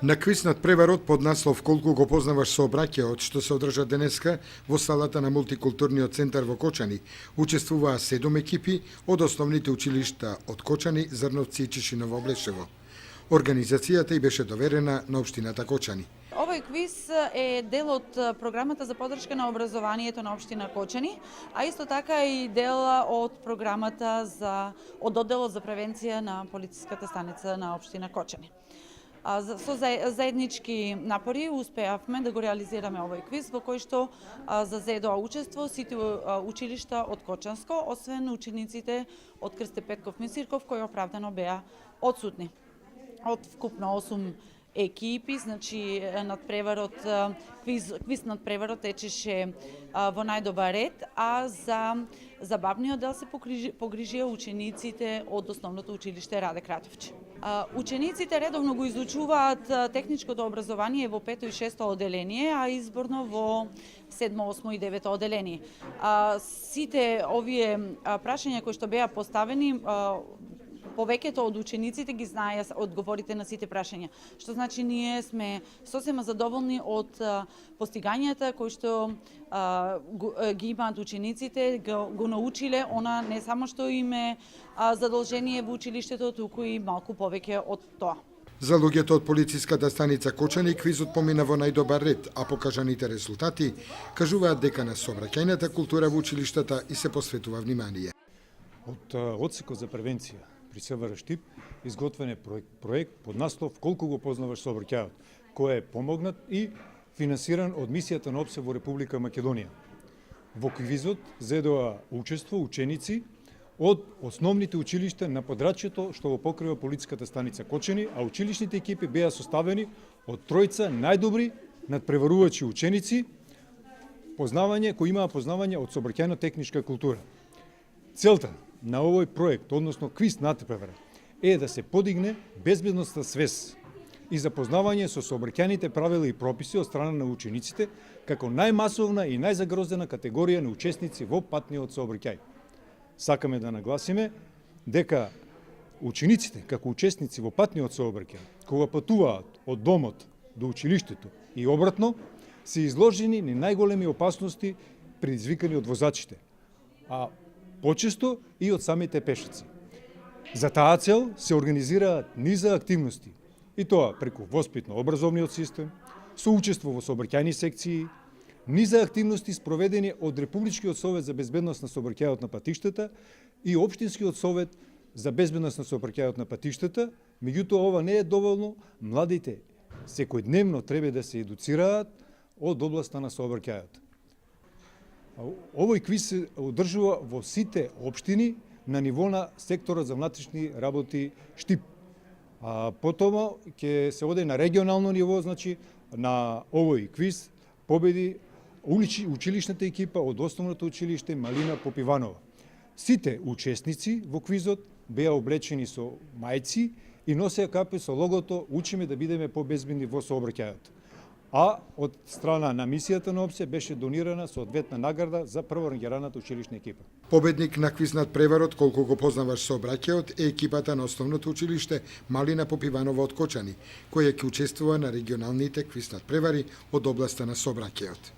На квиз над преварот под наслов "Колку го познаваш сообраќајот", што се одржа денеска во салата на мултикултурниот центар во Кочани, учествуваа 7 екипи од основните училишта од Кочани, Зрновци и Чишиново Облешево. Организацијата и беше доверена на општината Кочани. Овој квиз е дел од програмата за поддршка на образованието на општина Кочани, а исто така и дел од програмата од одделот за превенција на полициската станица на општина Кочани. Со заеднички напори успеавме да го реализираме овој квиз во кој што зазедоа учество сите училишта од Кочанско, освен учениците од Крсте Петков Мисирков кои оправдано беа одсутни. Од вкупно 8 екипи, значи квиз над преварот течеше во најдобар ред, а за забавниот дел се погрижија учениците од основното училиште Раде Кратовче. Учениците редовно го изучуваат техничкото образование во 5 и 6 оделение, а изборно во 7, 8 и 9 оделение. Сите овие прашања кои што беа поставени, повеќето од учениците ги знаеа одговорите на сите прашања, што значи ние сме сосема задоволни од постигањата кои што ги имаат учениците, го научиле она не само што им е задолжение во училиштето, туку и малку повеќе од тоа. За луѓето од полициската станица Кочани квизот помина во најдобар ред, а покажаните резултати кажуваат дека на сообраќајната култура во училиштата и се посветува внимание. Од одсекот за превенција при СВР Штип изготвен е проект под наслов "Колку го познаваш сообраќајот", кој е помогнат и финансиран од мисијата на ОПСЕ во Република Македонија. Во квизот зедоа учество ученици од основните училишта на подрачјето што го покрива полициската станица Кочани, а училишните екипи беа составени од тројца најдобри надпреварувачи ученици кои имаа познавање од сообраќајно-техничка култура. Целта на овој проект, односно квиз над превара, е да се подигне безбедноста свест и запознавање со сообраќајните правила и прописи од страна на учениците како најмасовна и најзагрозена категорија на учесници во патниот сообраќај. Сакаме да нагласиме дека учениците како учесници во патниот сообраќај, кога патуваат од домот до училиштето и обратно, се изложени на најголеми опасности предизвикани од возачите, а почесто и од самите пешаци. За таа цел се организираат низа активности, и тоа преку воспитно-образовниот систем, со учество во сообраќајни секции, низа активности спроведени од Републичкиот совет за безбедност на сообраќајот на патиштата и Општинскиот совет за безбедност на сообраќајот на патиштата. Меѓутоа, ова не е доволно, младите секојдневно треба да се едуцираат од областа на сообраќајот. Овој квиз се одржува во сите општини на ниво на секторот за внатрешни работи Штип. Потоа ќе се оде на регионално ниво, значи на овој квиз победи училишната екипа од основното училиште Малина Попиванова. Сите учесници во квизот беа облечени со мајци и носеа капи со логото "Учиме да бидеме побезбедни во сообраќајот". А од страна на мисијата на ОПСЕ беше донирана соодветна награда за прворангираната училишна екипа. Победник на квиз над преварот "Колку го познаваш сообраќајот" е екипата на основното училиште Малина Попиванова од Кочани, која ќе учествува на регионалните квиз над превари од областа на сообраќајот.